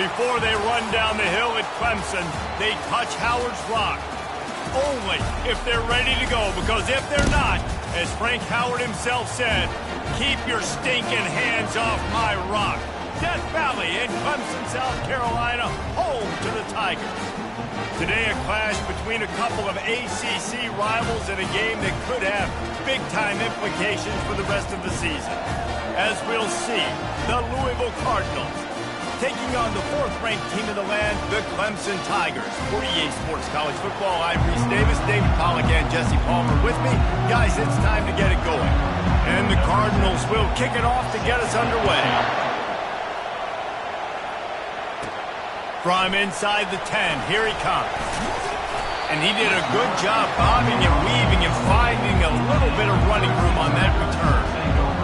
Before they run down the hill at Clemson, they touch Howard's rock. Only if they're ready to go, because if they're not, as Frank Howard himself said, keep your stinking hands off my rock. Death Valley in Clemson, South Carolina, home to the Tigers. Today a clash between a couple of ACC rivals in a game that could have big-time implications for the rest of the season. As we'll see, the Louisville Cardinals taking on the fourth-ranked team in the land, the Clemson Tigers. For EA Sports College Football, I'm Reese Davis, David Pollack, and Jesse Palmer with me. Guys, it's time to get it going. And the Cardinals will kick it off to get us underway. From inside the 10, here he comes. And he did a good job bobbing and weaving and finding a little bit of running room on that return.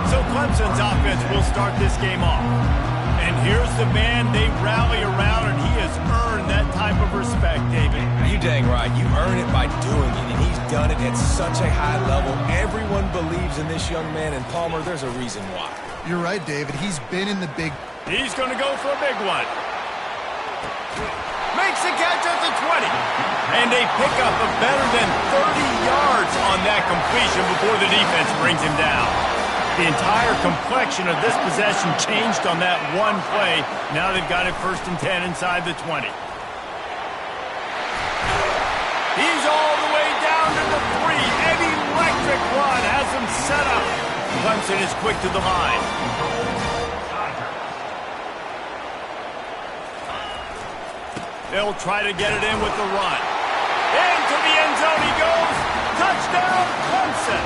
So Clemson's offense will start this game off. And here's the man they rally around, and he has earned that type of respect, David. You dang right. You earn it by doing it, and he's done it at such a high level. Everyone believes in this young man, and Palmer, there's a reason why. You're right, David. He's been in the big... He's going to go for a big one. Makes the catch at the 20. And they pick up a better than 30 yards on that completion before the defense brings him down. The entire complexion of this possession changed on that one play. Now they've got it 1st and 10 inside the 20. He's all the way down to the 3. An electric run has him set up. Clemson is quick to the line. They'll try to get it in with the run. Into the end zone he goes. Touchdown, Clemson.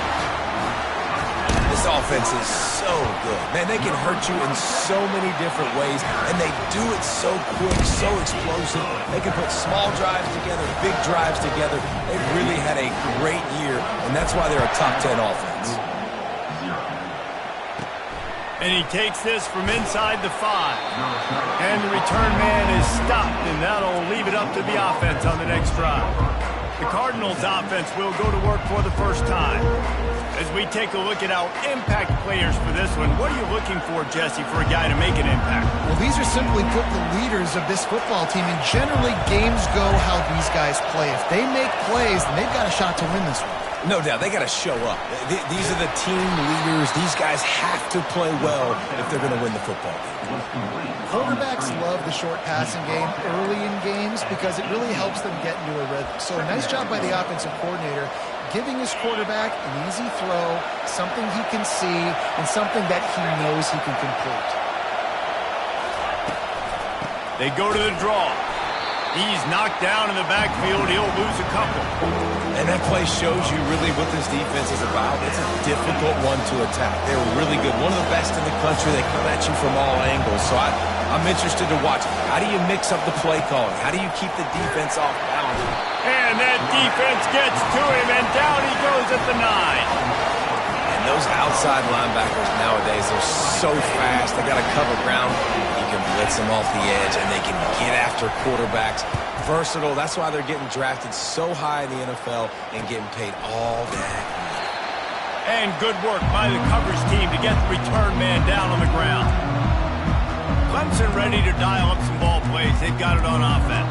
This offense is so good. Man, they can hurt you in so many different ways, and they do it so quick, so explosive. They can put small drives together, big drives together. They've really had a great year, and that's why they're a top 10 offense. And he takes this from inside the 5. And the return man is stopped, and that'll leave it up to the offense on the next drive. The Cardinals' offense will go to work for the first time. As we take a look at our impact players for this one, what are you looking for, Jesse, for a guy to make an impact? Well, these are simply put the leaders of this football team, and generally games go how these guys play. If they make plays, then they've got a shot to win this one. No doubt, they got to show up. These are the team leaders. These guys have to play well if they're going to win the football game. Quarterbacks love the short passing game early in games because it really helps them get into a rhythm. So a nice job by the offensive coordinator giving his quarterback an easy throw, something he can see, and something that he knows he can complete. They go to the draw. He's knocked down in the backfield. He'll lose a couple. And that play shows you really what this defense is about. It's a difficult one to attack. They're really good. One of the best in the country. They come at you from all angles. So I'm interested to watch. How do you mix up the play calling? How do you keep the defense off balance? And that defense gets to him, and down he goes at the 9. And those outside linebackers nowadays, they're so fast. They got to cover ground. You can blitz them off the edge, and they can get after quarterbacks. Versatile. That's why they're getting drafted so high in the NFL and getting paid all that money. And good work by the coverage team to get the return man down on the ground. Clemson ready to dial up some ball plays, they've got it on offense.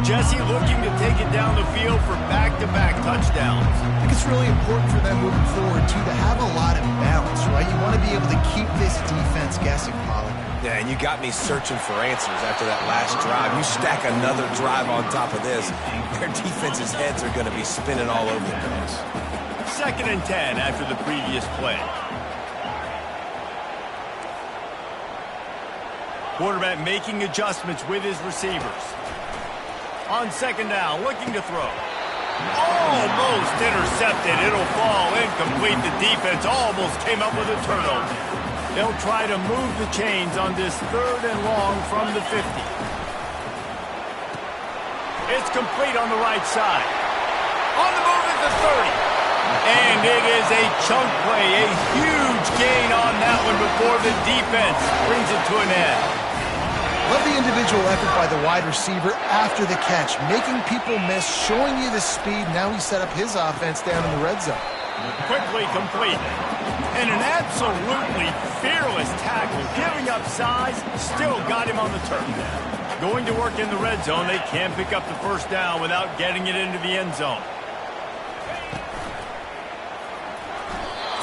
Jesse looking to take it down the field for back-to-back touchdowns. I think it's really important for them moving forward, too, to have a lot of balance, right? You want to be able to keep this defense guessing, Pollard. Yeah, and you got me searching for answers after that last drive. You stack another drive on top of this, their defense's heads are going to be spinning all over the place. 2nd and 10 after the previous play. Quarterback making adjustments with his receivers. On 2nd down, looking to throw. Almost intercepted. It'll fall incomplete. The defense almost came up with a turnover. They'll try to move the chains on this 3rd and long from the 50. It's complete on the right side. On the move at the 30. And it is a chunk play, a huge gain on that one before the defense brings it to an end. Love the individual effort by the wide receiver after the catch, making people miss, showing you the speed. Now he set up his offense down in the red zone. Quickly complete. And an absolutely fearless tackle, giving up size, still got him on the turf. Going to work in the red zone, they can't pick up the 1st down without getting it into the end zone.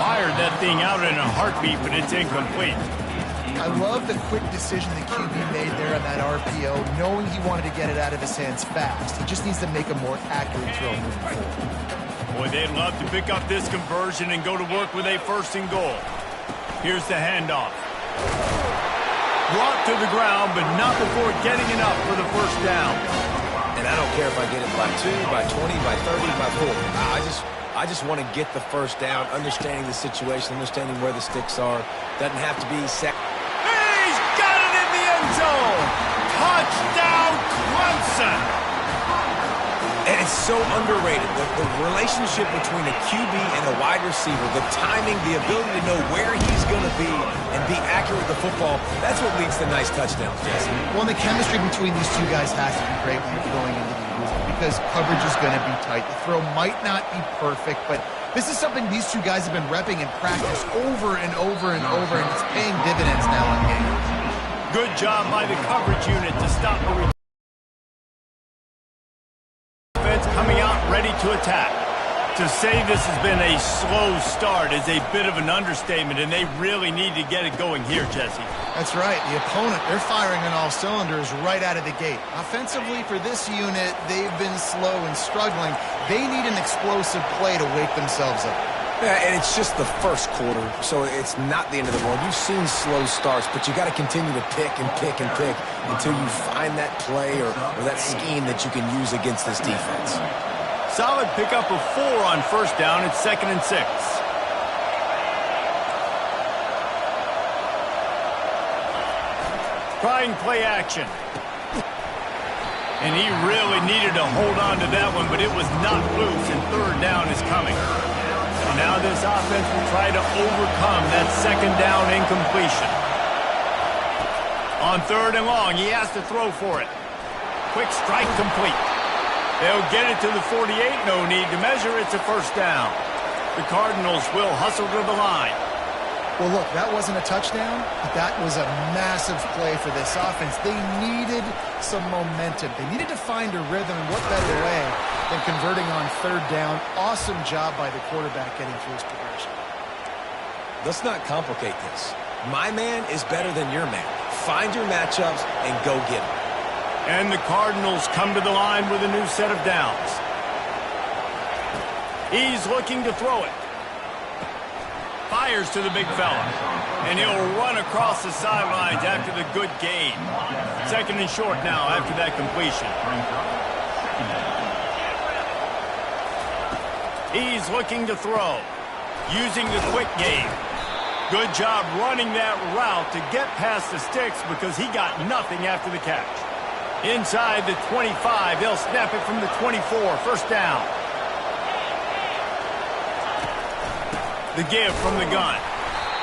Fired that thing out in a heartbeat, but it's incomplete. I love the quick decision the QB made there on that RPO, knowing he wanted to get it out of his hands fast. He just needs to make a more accurate throw moving forward. Boy, they'd love to pick up this conversion and go to work with a 1st and goal. Here's the handoff. Brought to the ground, but not before getting enough for the 1st down. And I don't care if I get it by 2, by 20, by 30, by 40. I just want to get the 1st down, understanding the situation, understanding where the sticks are. Doesn't have to be set. He's got it in the end zone! Touchdown, Clemson! And it's so underrated. The relationship between a QB and a wide receiver, the timing, the ability to know where he's going to be and be accurate with the football, that's what leads to nice touchdowns, Jesse. Well, the chemistry between these two guys has to be great when you're going into the use because coverage is going to be tight. The throw might not be perfect, but this is something these two guys have been repping in practice over and over and over, and it's paying dividends now in games. Good job by the coverage unit to stop the defense coming out ready to attack. To say this has been a slow start is a bit of an understatement, and they really need to get it going here, Jesse. That's right. The opponent, they're firing on all cylinders right out of the gate. Offensively, for this unit, they've been slow and struggling. They need an explosive play to wake themselves up. Yeah, and it's just the 1st quarter, so it's not the end of the world. You've seen slow starts, but you got to continue to pick and pick and pick until you find that play or that scheme that you can use against this defense. Solid pickup of 4 on 1st down. It's 2nd and 6. Trying play action. And he really needed to hold on to that one, but it was not loose, and 3rd down is coming. And now this offense will try to overcome that 2nd down incompletion. On 3rd and long, he has to throw for it. Quick strike complete. They'll get it to the 48. No need to measure. It's a 1st down. The Cardinals will hustle to the line. Well, look, that wasn't a touchdown, but that was a massive play for this offense. They needed some momentum. They needed to find a rhythm, and what better way than converting on 3rd down. Awesome job by the quarterback getting through his progression. Let's not complicate this. My man is better than your man. Find your matchups and go get them. And the Cardinals come to the line with a new set of downs. He's looking to throw it. Fires to the big fella. And he'll run across the sidelines after the good gain. 2nd and short now after that completion. He's looking to throw. Using the quick game. Good job running that route to get past the sticks because he got nothing after the catch. Inside the 25, they'll snap it from the 24, 1st down. The give from the gun.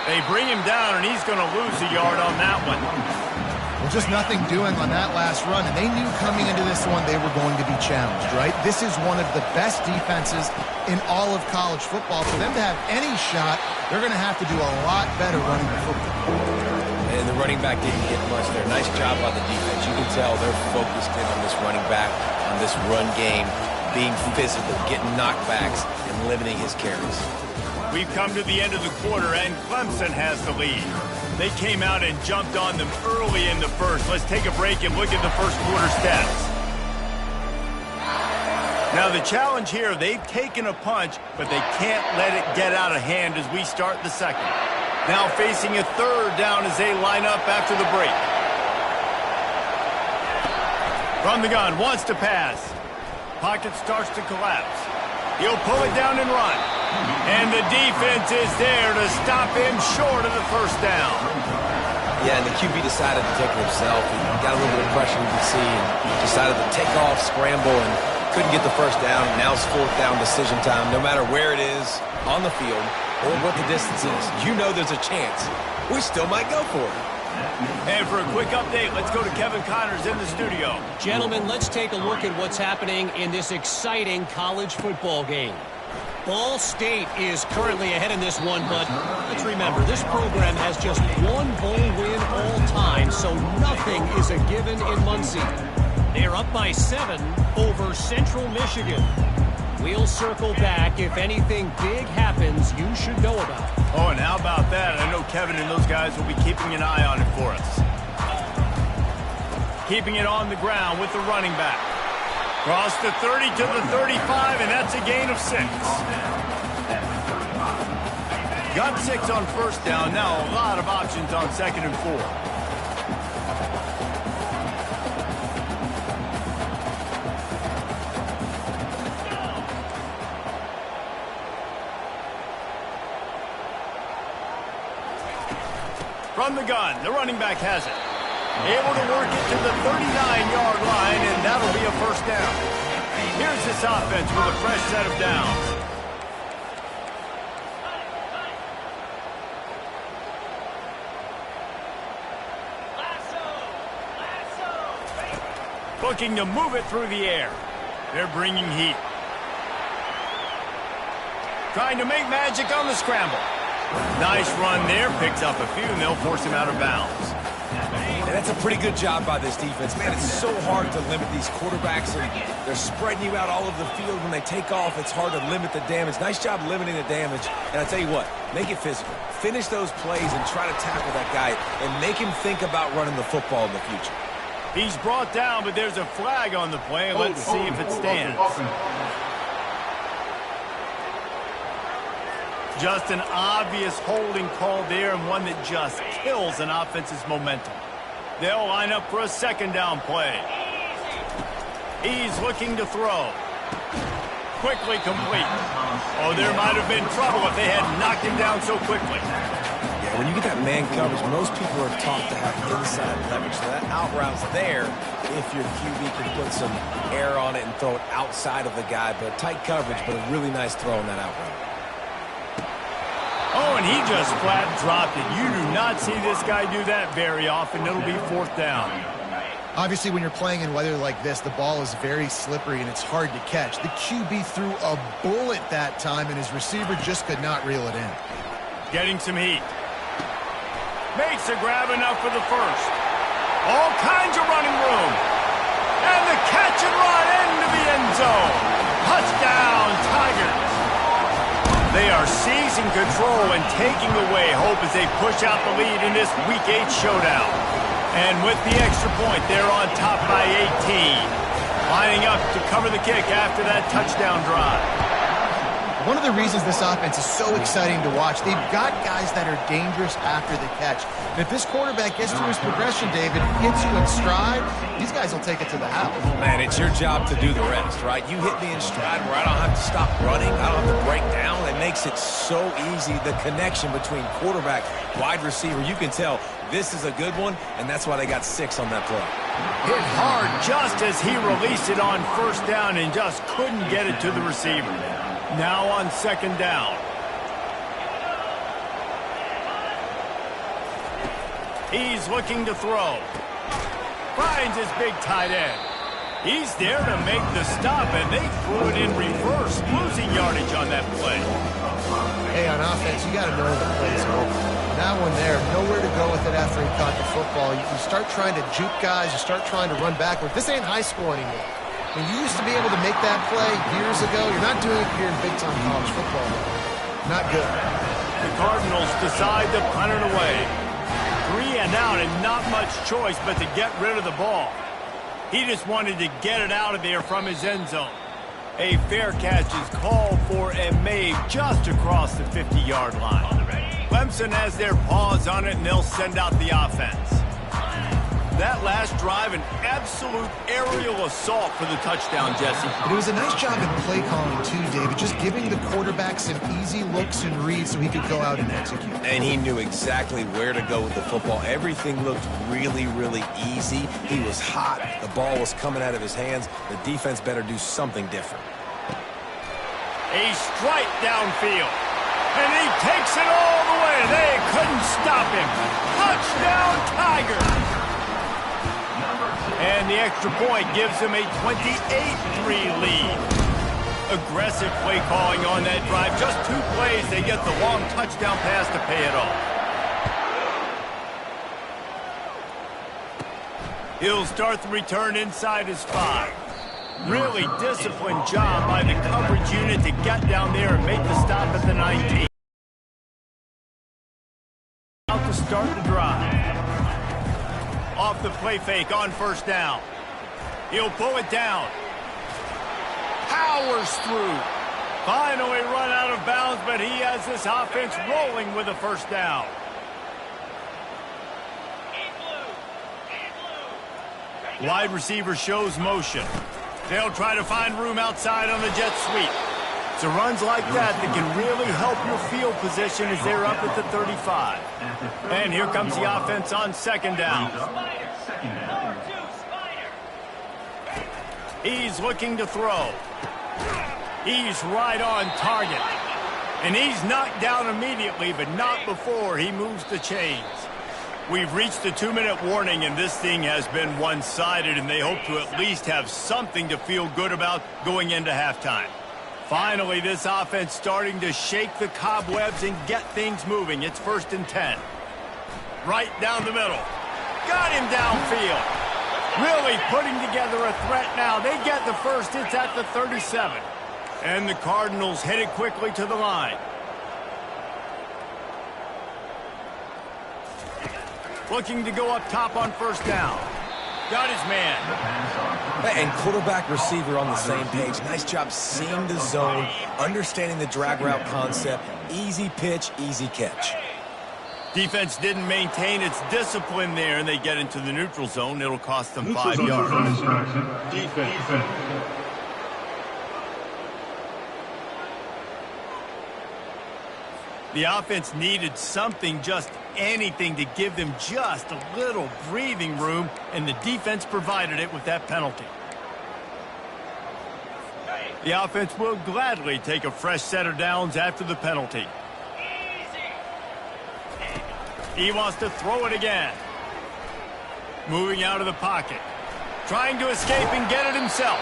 They bring him down, and he's going to lose a yard on that one. Well, just nothing doing on that last run, and they knew coming into this one they were going to be challenged, right? This is one of the best defenses in all of college football. For them to have any shot, they're going to have to do a lot better running the football. And and the running back didn't get much there. Nice job by the defense. You can tell they're focused in on this running back, on this run game, being physical, getting knockbacks, and limiting his carries. We've come to the end of the quarter, and Clemson has the lead. They came out and jumped on them early in the first. Let's take a break and look at the first quarter stats. Now, the challenge here, they've taken a punch, but they can't let it get out of hand as we start the second. Now facing a third down as they line up after the break. From the gun, wants to pass. Pocket starts to collapse. He'll pull it down and run. And the defense is there to stop him short of the first down. Yeah, and the QB decided to take it himself. He got a little bit of pressure, you can see, and decided to take off, scramble, and couldn't get the first down. Now it's fourth down decision time. No matter where it is on the field or what the distance is, you know there's a chance. We still might go for it. And for a quick update, let's go to Kevin Connors in the studio. Gentlemen, let's take a look at what's happening in this exciting college football game. Ball State is currently ahead in this one, but let's remember, this program has just one bowl win all time, so nothing is a given in Muncie. They're up by 7 over Central Michigan. We'll circle back. If anything big happens, you should know about it. Oh, and how about that? I know Kevin and those guys will be keeping an eye on it for us. Keeping it on the ground with the running back. Cross the 30 to the 35, and that's a gain of 6. Got 6 on first down. Now a lot of options on 2nd and 4. From the gun, the running back has it. Able to work it to the 39-yard line, and that'll be a first down. Here's this offense with a fresh set of downs. Looking to move it through the air. They're bringing heat. Trying to make magic on the scramble. Nice run there, picks up a few, and they'll force him out of bounds. And that's a pretty good job by this defense. Man, it's so hard to limit these quarterbacks, and they're spreading you out all over the field. When they take off, it's hard to limit the damage. Nice job limiting the damage. And I tell you what, make it physical. Finish those plays and try to tackle that guy and make him think about running the football in the future. He's brought down, but there's a flag on the play. Let's see if it stands. Just an obvious holding call there, and one that just kills an offense's momentum. They'll line up for a second down play. He's looking to throw. Quickly complete. Oh, there might have been trouble if they had knocked him down so quickly. Yeah, when you get that man coverage, most people are taught to have inside leverage. So that out route's there if your QB can put some air on it and throw it outside of the guy. But tight coverage, but a really nice throw on that out route. Oh, and he just flat dropped it. You do not see this guy do that very often. It'll be fourth down. Obviously, when you're playing in weather like this, the ball is very slippery and it's hard to catch. The QB threw a bullet that time, and his receiver just could not reel it in. Getting some heat. Makes a grab enough for the first. All kinds of running room. And the catch and run into the end zone. Touchdown, Tigers. They are seizing control and taking away hope as they push out the lead in this Week 8 showdown. And with the extra point, they're on top by 18. Lining up to cover the kick after that touchdown drive. One of the reasons this offense is so exciting to watch, they've got guys that are dangerous after the catch. And if this quarterback gets to his progression, David, hits you in stride, these guys will take it to the house. Man, it's your job to do the rest, right? You hit me in stride where I don't have to stop running. I don't have to break down. It makes it so easy, the connection between quarterback, wide receiver. You can tell this is a good one, and that's why they got 6 on that play. Hit hard just as he released it on first down and just couldn't get it to the receiver. Now on second down. He's looking to throw. Finds his big tight end. He's there to make the stop, and they threw it in reverse, losing yardage on that play. Hey, on offense, you got to know the play's over. That one there, nowhere to go with it after he caught the football. You start trying to juke guys. You start trying to run backward. This ain't high school anymore. I mean, you used to be able to make that play years ago. You're not doing it here in big-time college football. Not good. The Cardinals decide to punt it away. 3 and out and not much choice but to get rid of the ball. He just wanted to get it out of there from his end zone. A fair catch is called for and made just across the 50-yard line. Clemson has their paws on it, and they'll send out the offense. That last drive, an absolute aerial assault for the touchdown, Jesse. But it was a nice job in play calling, too, David, just giving the quarterback some easy looks and reads so he could go out and execute. And he knew exactly where to go with the football. Everything looked really, really easy. He was hot. The ball was coming out of his hands. The defense better do something different. A strike downfield. And he takes it all the way. They couldn't stop him. Touchdown, Tiger. And the extra point gives him a 28-3 lead. Aggressive play calling on that drive. Just 2 plays, they get the long touchdown pass to pay it off. He'll start the return inside his 5. Really disciplined job by the coverage unit to get down there and make the stop at the 19. Out to start the drive. Off the play fake on first down. He'll pull it down. Powers through. Finally run out of bounds, but he has this offense rolling with a first down. Wide receiver shows motion. They'll try to find room outside on the jet sweep. It's runs like that that can really help your field position as they're up at the 35. And here comes the offense on second down. He's looking to throw. He's right on target. And he's knocked down immediately, but not before he moves the chains. We've reached the 2-minute warning, and this thing has been one-sided, and they hope to at least have something to feel good about going into halftime. Finally, this offense starting to shake the cobwebs and get things moving. It's 1st and 10. Right down the middle. Got him downfield. Really putting together a threat now. They get the first. It's at the 37. And the Cardinals headed quickly to the line. Looking to go up top on first down. Got his man. And quarterback receiver on the same page. Nice job seeing the zone, understanding the drag route concept. Easy pitch, easy catch. Defense didn't maintain its discipline there, and they get into the neutral zone. It'll cost them 5 yards. Defense. The offense needed something, just anything, to give them just a little breathing room, and the defense provided it with that penalty. The offense will gladly take a fresh set of downs after the penalty. He wants to throw it again. Moving out of the pocket. Trying to escape and get it himself.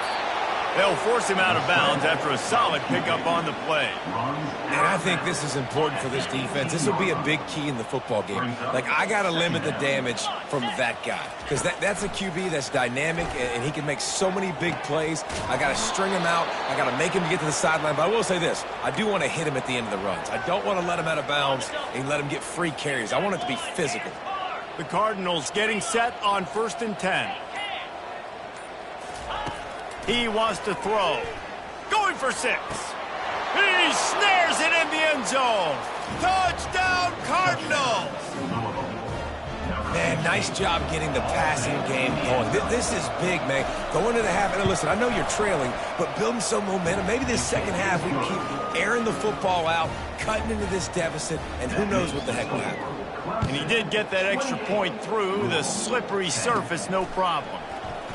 They'll force him out of bounds after a solid pickup on the play. And I think this is important for this defense. This will be a big key in the football game. Like, I got to limit the damage from that guy. Because that's a QB that's dynamic, and he can make so many big plays. I got to string him out. I got to make him get to the sideline. But I will say this. I do want to hit him at the end of the runs. I don't want to let him out of bounds and let him get free carries. I want it to be physical. The Cardinals getting set on 1st and 10. He wants to throw. Going for 6. He snares it in the end zone. Touchdown, Cardinals! Man, nice job getting the passing game going. This is big, man. Going to the half, and listen, I know you're trailing, but building some momentum. Maybe this second half we can keep airing the football out, cutting into this deficit, and who knows what the heck will happen. And he did get that extra point through the slippery surface, no problem.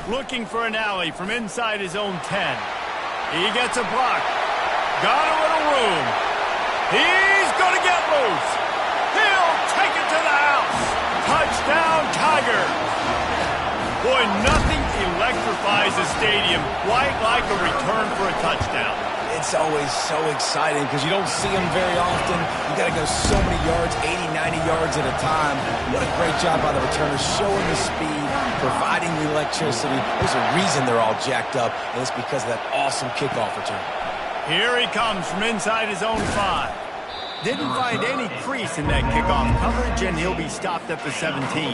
Looking for an alley from inside his own 10. He gets a block. Got a little room. He's going to get loose. He'll take it to the house. Touchdown, Tiger. Boy, nothing electrifies a stadium quite like a return for a touchdown. it's always so exciting because you don't see them very often. You got to go so many yards, 80, 90 yards at a time. What a great job by the returners, showing the speed, providing the electricity. There's a reason they're all jacked up, and it's because of that awesome kickoff return. Here he comes from inside his own 5. Didn't find any crease in that kickoff coverage, and he'll be stopped at the 17.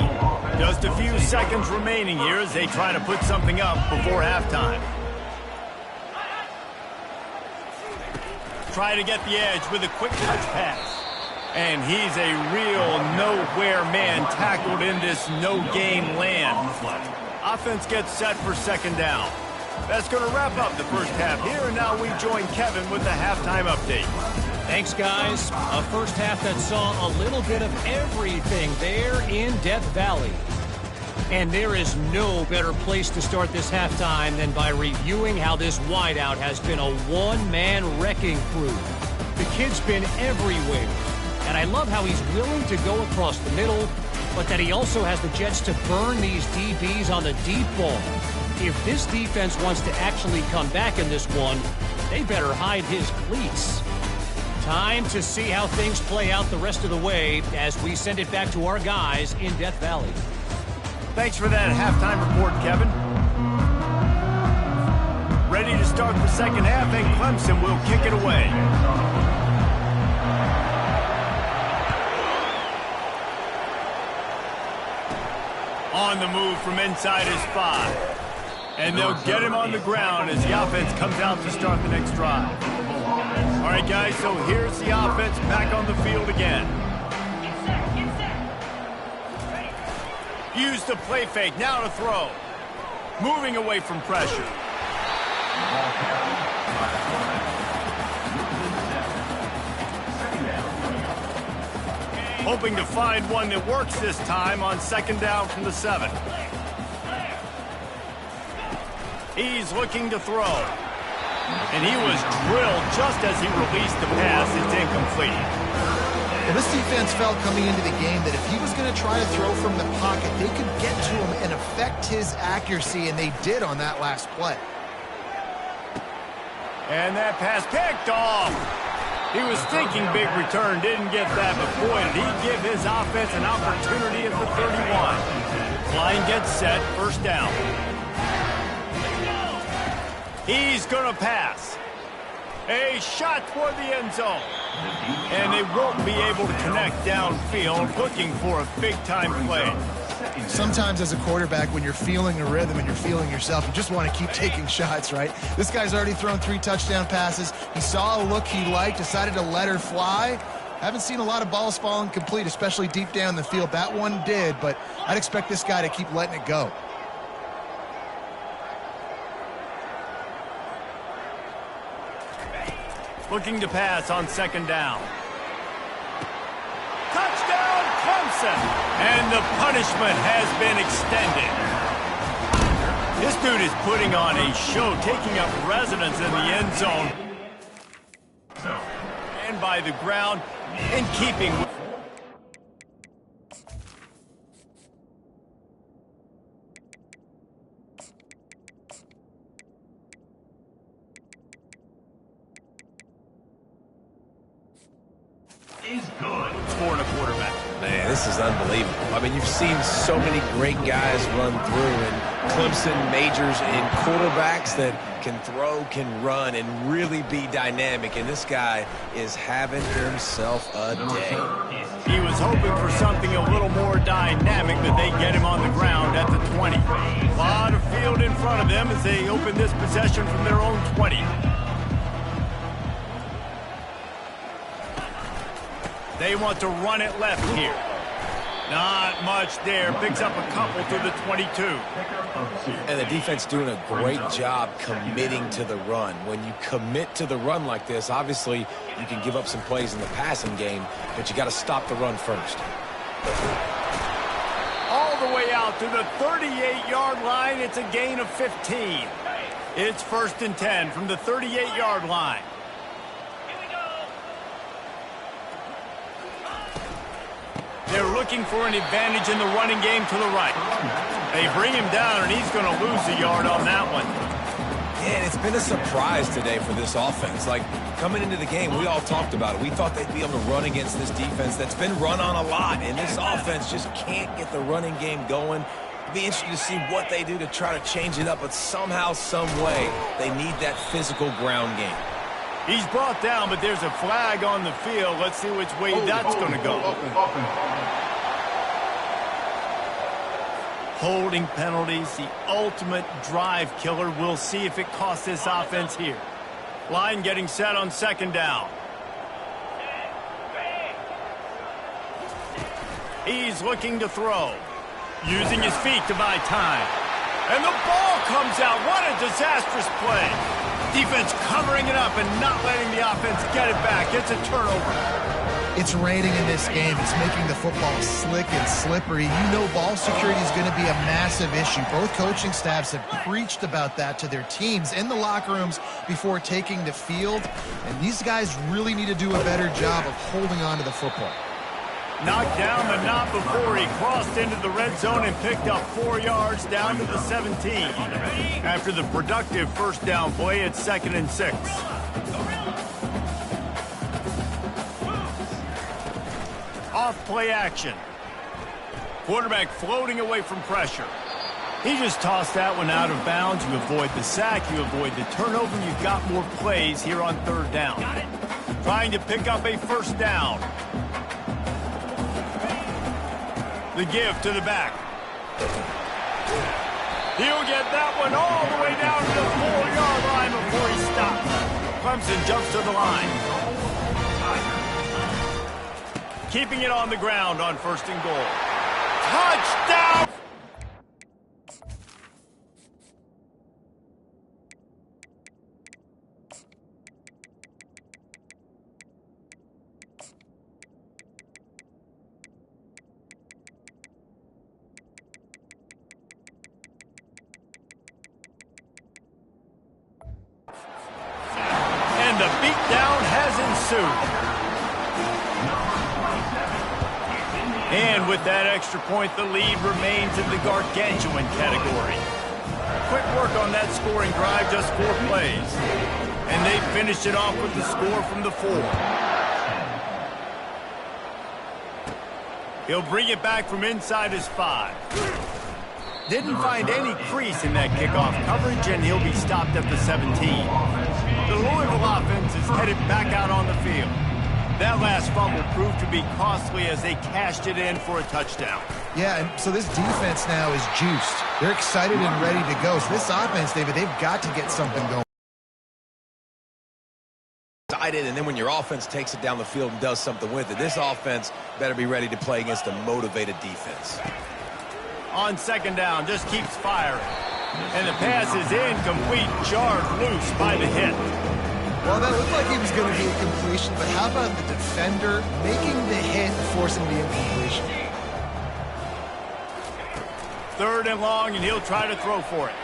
Just a few seconds remaining here as they try to put something up before halftime. Try to get the edge with a quick touch pass. And he's a real nowhere man tackled in this no-game land. Offense gets set for second down. That's going to wrap up the first half here, and now we join Kevin with the halftime update. Thanks, guys. A first half that saw a little bit of everything there in Death Valley. And there is no better place to start this halftime than by reviewing how this wideout has been a one-man wrecking crew. The kid's been everywhere. And I love how he's willing to go across the middle, but that he also has the jets to burn these DBs on the deep ball. If this defense wants to actually come back in this one, they better hide his cleats. Time to see how things play out the rest of the way as we send it back to our guys in Death Valley. Thanks for that halftime report, Kevin. Ready to start the second half, and Clemson will kick it away. On the move from inside his 5. And they'll get him on the ground as the offense comes out to start the next drive. All right, guys, so here's the offense back on the field again. Use the play fake, now to throw. Moving away from pressure. Hoping to find one that works this time on second down from the 7. He's looking to throw. And he was drilled just as he released the pass. It's incomplete. Well, this defense felt coming into the game that if he was going to try to throw from the pocket, they could get to him and affect his accuracy, and they did on that last play. And that pass picked off. He was thinking big return, didn't get that, but boy, did he give his offense an opportunity at the 31. Line gets set, first down. He's going to pass. A shot toward the end zone. And they won't be able to connect downfield, looking for a big-time play. Sometimes as a quarterback, when you're feeling a rhythm and you're feeling yourself, you just want to keep taking shots, right? This guy's already thrown 3 touchdown passes. He saw a look he liked, decided to let her fly. Haven't seen a lot of balls falling complete, especially deep down the field. That one did, but I'd expect this guy to keep letting it go. Looking to pass on second down. Touchdown, Clemson! And the punishment has been extended. This dude is putting on a show, taking up residence in the end zone. And by the ground, in keeping with... Scoring a quarterback. Man, this is unbelievable. I mean, you've seen so many great guys run through, and Clemson majors in quarterbacks that can throw, can run, and really be dynamic, and this guy is having himself a day. He was hoping for something a little more dynamic, but they get him on the ground at the 20. A lot of field in front of them as they open this possession from their own 20. They want to run it left here. Not much there. Picks up a couple to the 22. And the defense doing a great job committing to the run. When you commit to the run like this, obviously you can give up some plays in the passing game, but you got to stop the run first. All the way out to the 38-yard line. It's a gain of 15. It's 1st and 10 from the 38-yard line. They're looking for an advantage in the running game to the right. They bring him down, and he's going to lose a yard on that one. Yeah, it's been a surprise today for this offense. Like, coming into the game, we all talked about it. We thought they'd be able to run against this defense that's been run on a lot, and this offense just can't get the running game going. It'll be interesting to see what they do to try to change it up, but somehow, some way, they need that physical ground game. He's brought down, but there's a flag on the field. Let's see which way that's going to go. Holding penalties, the ultimate drive killer. We'll see if it costs this offense here. Line getting set on second down. He's looking to throw. Using his feet to buy time. And the ball comes out. What a disastrous play. Defense covering it up and not letting the offense get it back. It's a turnover. It's raining in this game. It's making the football slick and slippery. You know ball security is going to be a massive issue. Both coaching staffs have preached about that to their teams in the locker rooms before taking the field. And these guys really need to do a better job of holding on to the football. Knocked down, but not before he crossed into the red zone and picked up 4 yards down to the 17. After the productive first down play, it's 2nd and 6. Off play action. Quarterback floating away from pressure. He just tossed that one out of bounds. You avoid the sack, you avoid the turnover, and you've got more plays here on 3rd down. Trying to pick up a first down. The give to the back. He'll get that one all the way down to the 4-yard line before he stops. Clemson jumps to the line. Keeping it on the ground on 1st and goal. Touchdown! And the beatdown has ensued. And with that extra point, the lead remains in the gargantuan category. Quick work on that scoring drive, just 4 plays. And they finished it off with the score from the 4. He'll bring it back from inside his 5. Didn't find any crease in that kickoff coverage, and he'll be stopped at the 17. The Louisville offense is headed back out on the field. That last fumble proved to be costly as they cashed it in for a touchdown. Yeah, and so this defense now is juiced. They're excited and ready to go. So this offense, David, they've got to get something going. Excited, and then when your offense takes it down the field and does something with it, this offense better be ready to play against a motivated defense. On 2nd down, just keeps firing. And the pass is incomplete, jarred loose by the hit. Well, that looked like he was going to be a completion, but how about the defender making the hit and forcing the incompletion? 3rd and long, and he'll try to throw for it.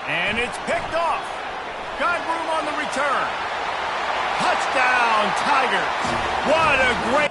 And it's picked off. Got room on the return. Touchdown, Tigers. What a great...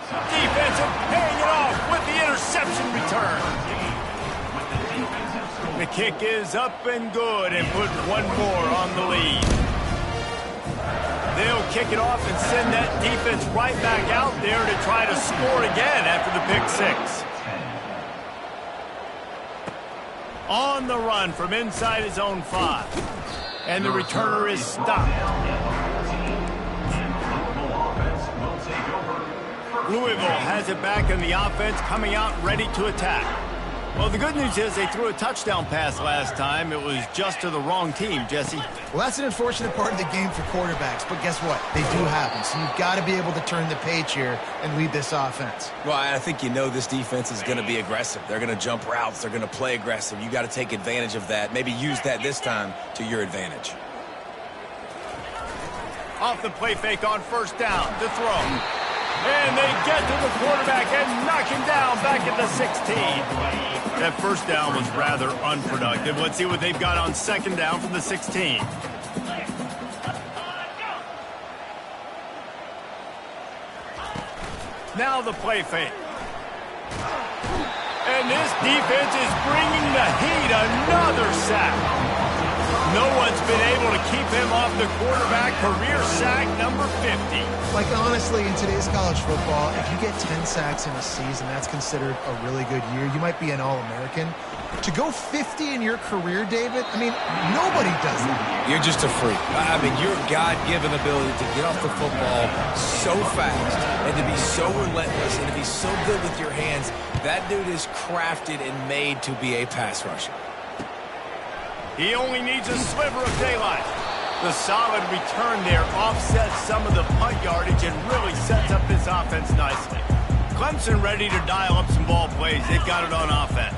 Defensive paying it off with the interception return. The kick is up and good and put one more on the lead. They'll kick it off and send that defense right back out there to try to score again after the pick 6. On the run from inside his own 5. And the returner is stopped. Louisville has it back in the offense, coming out ready to attack. Well, the good news is they threw a touchdown pass last time. It was just to the wrong team, Jesse. Well, that's an unfortunate part of the game for quarterbacks, but guess what? They do happen, so you've got to be able to turn the page here and lead this offense. Well, I think you know this defense is going to be aggressive. They're going to jump routes. They're going to play aggressive. You got to take advantage of that. Maybe use that this time to your advantage. Off the play fake on first down to throw. And they get to the quarterback and knock him down back at the 16. That first down was rather unproductive. Let's see what they've got on second down from the 16. Now the play fake. And this defense is bringing the heat. Another sack. No one's been able to keep him off the quarterback. Career sack number 50. Like, honestly, in today's college football, if you get 10 sacks in a season, that's considered a really good year. You might be an All-American. To go 50 in your career, David, I mean, nobody does that. You're just a freak. I mean, your God-given ability to get off the football so fast and to be so relentless and to be so good with your hands, that dude is crafted and made to be a pass rusher. He only needs a sliver of daylight. The solid return there offsets some of the punt yardage and really sets up this offense nicely. Clemson ready to dial up some ball plays. They've got it on offense.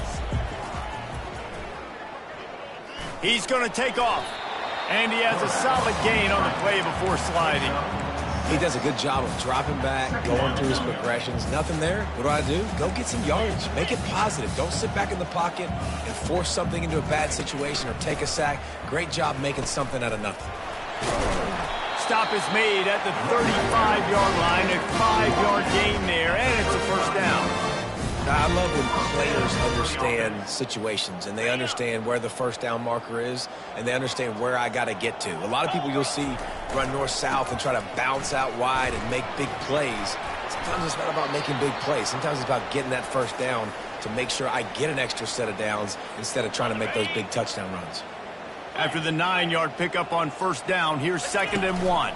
He's going to take off. And he has a solid gain on the play before sliding. He does a good job of dropping back, going through his progressions. Nothing there. What do? Go get some yardage. Make it positive. Don't sit back in the pocket and force something into a bad situation or take a sack. Great job making something out of nothing. Stop is made at the 35-yard line. A 5-yard gain there, and it's a first down. I love when players understand situations and they understand where the first down marker is and they understand where I got to get to. A lot of people you'll see run north-south and try to bounce out wide and make big plays. Sometimes it's not about making big plays. Sometimes it's about getting that first down to make sure I get an extra set of downs instead of trying to make those big touchdown runs. After the 9-yard pickup on first down, here's 2nd and 1.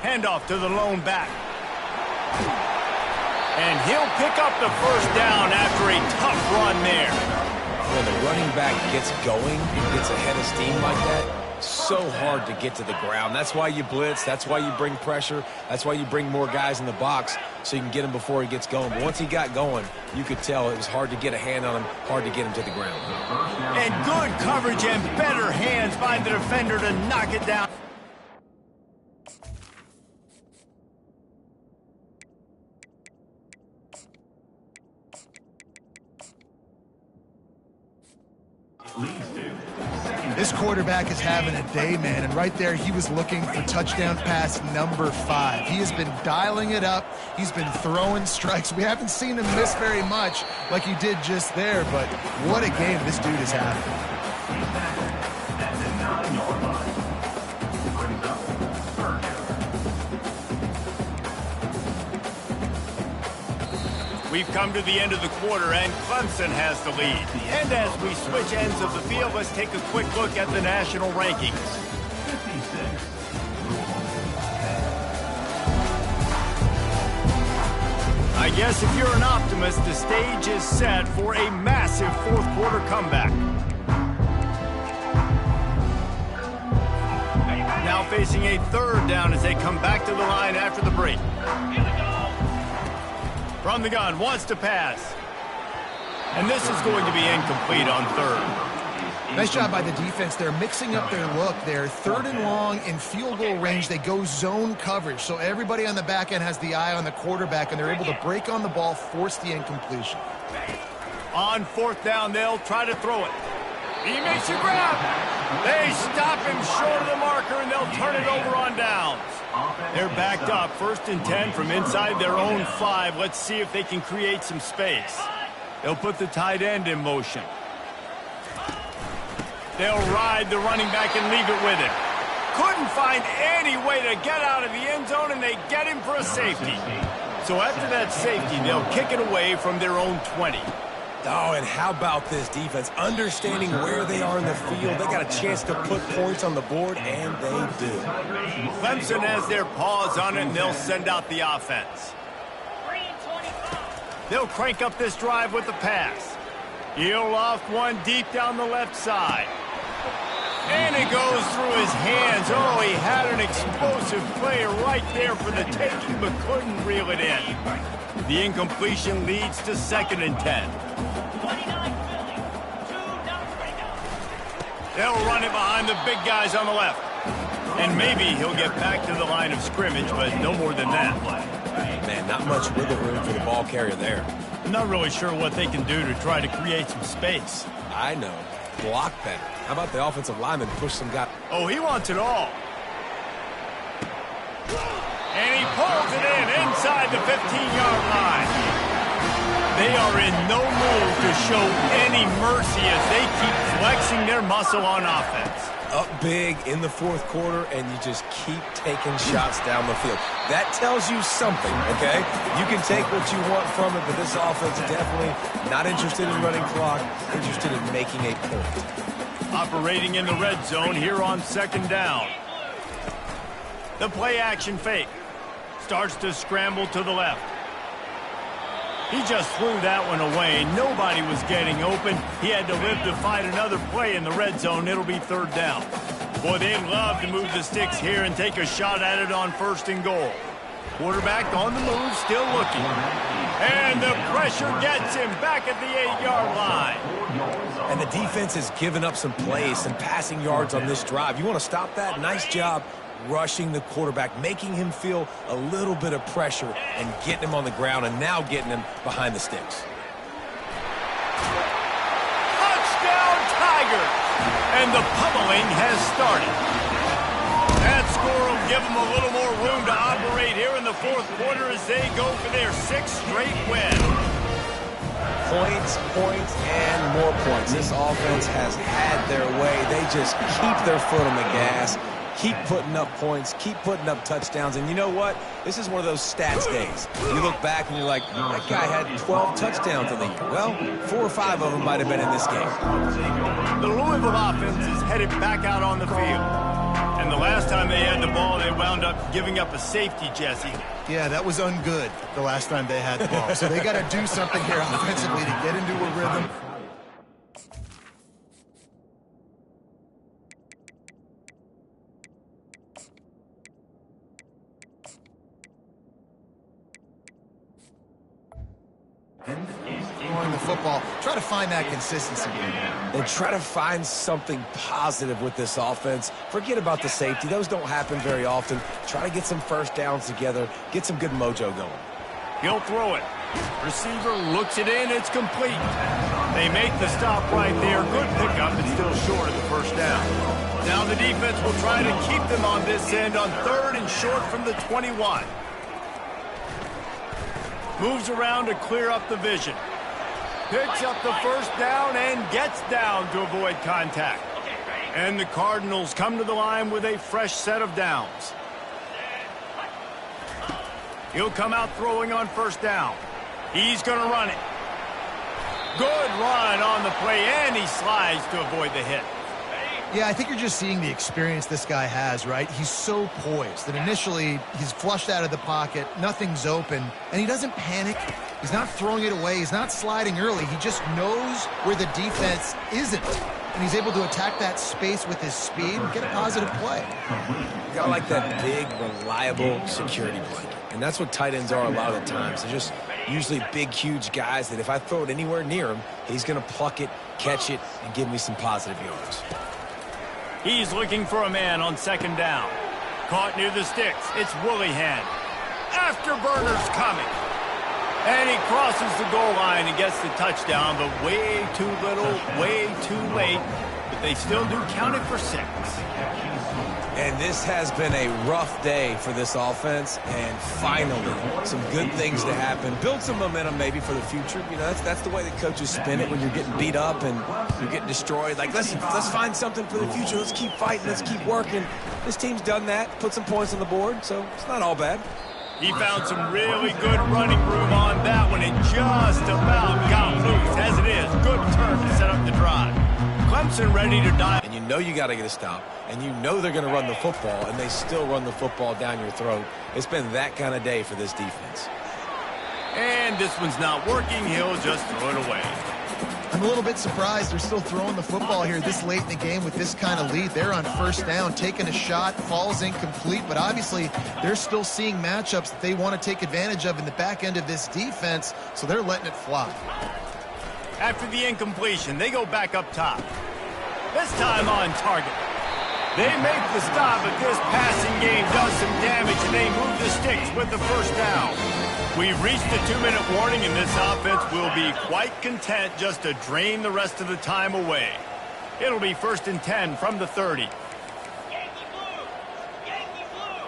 Handoff to the lone back. And he'll pick up the first down after a tough run there. When the running back gets going and gets ahead of steam like that, so hard to get to the ground. That's why you blitz. That's why you bring pressure. That's why you bring more guys in the box so you can get him before he gets going. But once he got going, you could tell it was hard to get a hand on him, hard to get him to the ground. And good coverage and better hands by the defender to knock it down. This quarterback is having a day, man, and right there he was looking for touchdown pass number 5. He has been dialing it up. He's been throwing strikes. We haven't seen him miss very much like he did just there, but what a game this dude is having. We've come to the end of the quarter, and Clemson has the lead. And as we switch ends of the field, let's take a quick look at the national rankings. I guess if you're an optimist, the stage is set for a massive fourth-quarter comeback. Now facing a 3rd down as they come back to the line after the break. From the gun, wants to pass. And this is going to be incomplete on 3rd. Nice job by the defense. They're mixing up their look. They're 3rd and long in field goal range. They go zone coverage. So everybody on the back end has the eye on the quarterback, and they're able to break on the ball, force the incompletion. On 4th down, they'll try to throw it. He makes a grab. They stop him short of the marker, and they'll turn it over on downs. They're backed up, 1st and 10 from inside their own 5. Let's see if they can create some space. They'll put the tight end in motion. They'll ride the running back and leave it with him. Couldn't find any way to get out of the end zone, and they get him for a safety. So after that safety, they'll kick it away from their own 20. Oh, and how about this defense? Understanding where they are in the field. They got a chance to put points on the board, and they do. Clemson has their paws on it, and they'll send out the offense. They'll crank up this drive with the pass. He'll loft one deep down the left side. And it goes through his hands. Oh, he had an explosive player right there for the taking, but couldn't reel it in. The incompletion leads to 2nd and 10. They'll run it behind the big guys on the left. And maybe he'll get back to the line of scrimmage, but no more than that. Man, not much wiggle room for the ball carrier there. I'm not really sure what they can do to try to create some space. I know. Block better. How about the offensive lineman push some guy? Oh, he wants it all. And he pulls it in inside the 15-yard line. They are in no mood to show any mercy as they keep flexing their muscle on offense. Up big in the 4th quarter, and you just keep taking shots down the field. That tells you something, okay? You can take what you want from it, but this offense definitely not interested in running clock, interested in making a point. Operating in the red zone here on 2nd down. The play action fake. Starts to scramble to the left. He just threw that one away. Nobody was getting open. He had to live to fight another play in the red zone. It'll be 3rd down. Boy, they'd love to move the sticks here and take a shot at it on 1st and goal. Quarterback on the move, still looking. And the pressure gets him back at the 8-yard line. And the defense has given up some plays, some passing yards on this drive. You want to stop that? Nice job rushing the quarterback, making him feel a little bit of pressure and getting him on the ground and now getting him behind the sticks. Touchdown, Tigers! And the pummeling has started. That score will give them a little more room to operate here in the 4th quarter as they go for their 6th straight win. Points, points, and more points. This offense has had their way. They just keep their foot on the gas. Keep putting up points, keep putting up touchdowns, and you know what? This is one of those stats days. You look back and you're like, that guy had 12 touchdowns in the year. Well, 4 or 5 of them might have been in this game. The Louisville offense is headed back out on the field. And the last time they had the ball, they wound up giving up a safety, Jesse. Yeah, that was ungood the last time they had the ball. So they got to do something here offensively to get into a rhythm. The football, try to find that consistency. And try to find something positive with this offense. Forget about the safety. Those don't happen very often. Try to get some 1st downs together, get some good mojo going. He'll throw it. Receiver looks it in. It's complete. They make the stop right there. Good pickup, but still short of the 1st down. Now the defense will try to keep them on this end on 3rd and short from the 21. Moves around to clear up the vision. Picks up the 1st down and gets down to avoid contact. And the Cardinals come to the line with a fresh set of downs. He'll come out throwing on 1st down. He's going to run it. Good run on the play, and he slides to avoid the hit. Yeah, I think you're just seeing the experience this guy has, right? He's so poised that initially he's flushed out of the pocket, nothing's open, and he doesn't panic. He's not throwing it away. He's not sliding early. He just knows where the defense isn't, and he's able to attack that space with his speed and get a positive play. You got like that big, reliable security blanket, and that's what tight ends are a lot of the times. They're just usually big, huge guys that if I throw it anywhere near him, he's going to pluck it, catch it, and give me some positive yards. He's looking for a man on 2nd down. Caught near the sticks. It's Willihan. Afterburner's coming. And he crosses the goal line and gets the touchdown, but way too little, way too late. But they still do count it for 6. And this has been a rough day for this offense, and finally, some good things to happen. Build some momentum maybe for the future. You know, that's the way that coaches spin it when you're getting beat up and you're getting destroyed. Like, let's find something for the future. Let's keep fighting. Let's keep working. This team's done that, put some points on the board, so it's not all bad. He found some really good running room on that one and just about got loose. As it is, good turn to set up the drive. Clemson ready to dive. And you know you got to get a stop, and you know they're going to run the football, and they still run the football down your throat. It's been that kind of day for this defense. And this one's not working. He'll just throw it away. I'm a little bit surprised they're still throwing the football here this late in the game with this kind of lead. They're on first down, taking a shot, falls incomplete, but obviously they're still seeing matchups that they want to take advantage of in the back end of this defense, so they're letting it fly. After the incompletion, they go back up top. This time on target. They make the stop, but this passing game does some damage, and they move the sticks with the first down. We've reached the 2-minute warning, and this offense will be quite content just to drain the rest of the time away. It'll be 1st and 10 from the 30. Yankee blue! Yankee blue!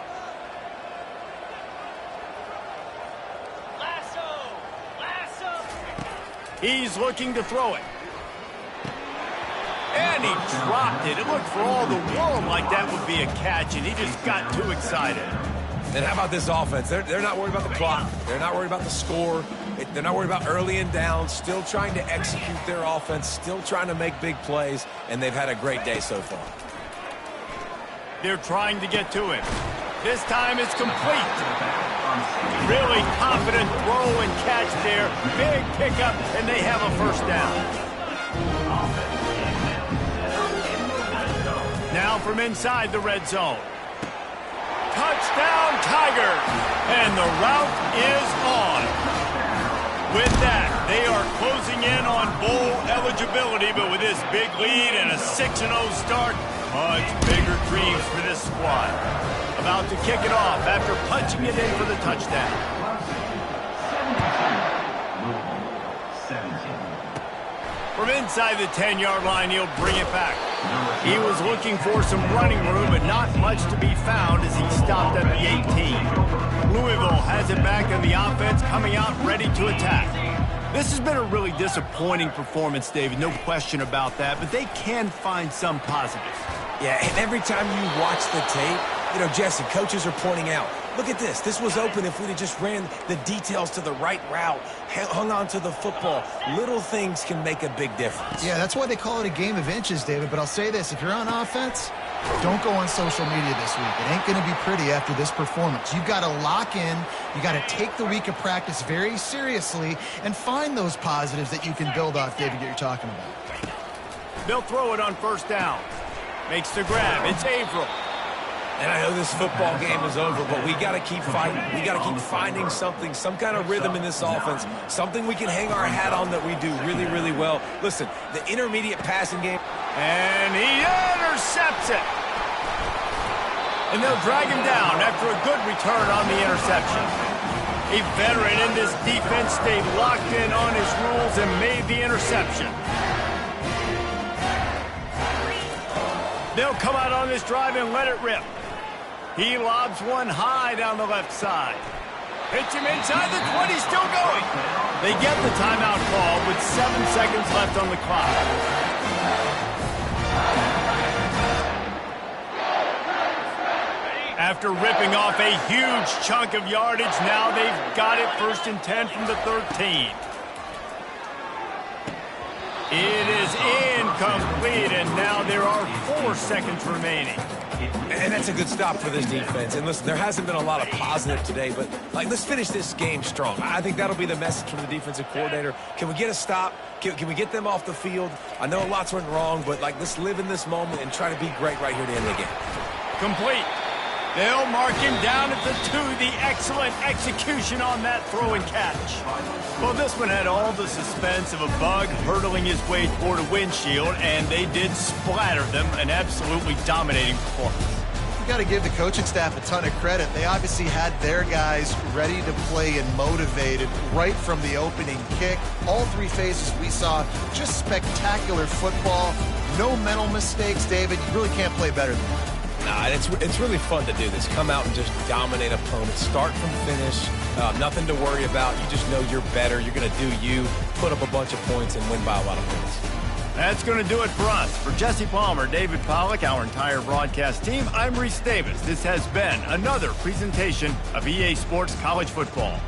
Lasso! Lasso! He's looking to throw it. And he dropped it. It looked for all the world like that would be a catch, and he just got too excited. And how about this offense? They're not worried about the clock. They're not worried about the score. They're not worried about early and down. Still trying to execute their offense. Still trying to make big plays. And they've had a great day so far. They're trying to get to him. This time it's complete. Really confident throw and catch there. Big pickup, and they have a first down. Now from inside the red zone. Touchdown, Tigers! And the route is on. With that, they are closing in on bowl eligibility, but with this big lead and a 6-0 start, much bigger dreams for this squad. About to kick it off after punching it in for the touchdown. From inside the 10-yard line, he'll bring it back. He was looking for some running room, but not much to be found as he stopped at the 18. Louisville has it back on the offense, coming out ready to attack. This has been a really disappointing performance, David, no question about that, but they can find some positives. Yeah, and every time you watch the tape, you know, Jesse, coaches are pointing out, look at this. This was open if we'd have just ran the details to the right route, hung on to the football. Little things can make a big difference. Yeah, that's why they call it a game of inches, David. But I'll say this, if you're on offense, don't go on social media this week. It ain't going to be pretty after this performance. You've got to lock in. You got to take the week of practice very seriously and find those positives that you can build off, David, that you're talking about. They'll throw it on first down. Makes the grab. It's Averill. And I know this football game is over, but we got to keep fighting. We got to keep finding something, some kind of rhythm in this offense, something we can hang our hat on that we do really, really well. Listen, the intermediate passing game. And he intercepts it. And they'll drag him down after a good return on the interception. A veteran in this defense stayed locked in on his rules and made the interception. They'll come out on this drive and let it rip. He lobs one high down the left side. Hits him inside the 20, still going. They get the timeout call with 7 seconds left on the clock. After ripping off a huge chunk of yardage, now they've got it 1st and 10 from the 13. It is incomplete, and now there are 4 seconds remaining. And that's a good stop for this defense. And listen, there hasn't been a lot of positive today, but let's finish this game strong. I think that'll be the message from the defensive coordinator. Can we get a stop? Can we get them off the field? I know lots went wrong, but let's live in this moment and try to be great right here at the end of the game. Complete. They'll mark him down at the 2. The excellent execution on that throw and catch. Well, this one had all the suspense of a bug hurtling his way toward a windshield, and they did splatter them. An absolutely dominating performance. You got to give the coaching staff a ton of credit. They obviously had their guys ready to play and motivated right from the opening kick. All 3 phases we saw, just spectacular football. No mental mistakes, David. You really can't play better than that. Nah, it's really fun to do this. Come out and just dominate opponents. Start from finish. Nothing to worry about. You just know you're better. You're going to do you, put up a bunch of points, and win by a lot of points. That's going to do it for us. For Jesse Palmer, David Pollack, our entire broadcast team, I'm Reese Davis. This has been another presentation of EA Sports College Football.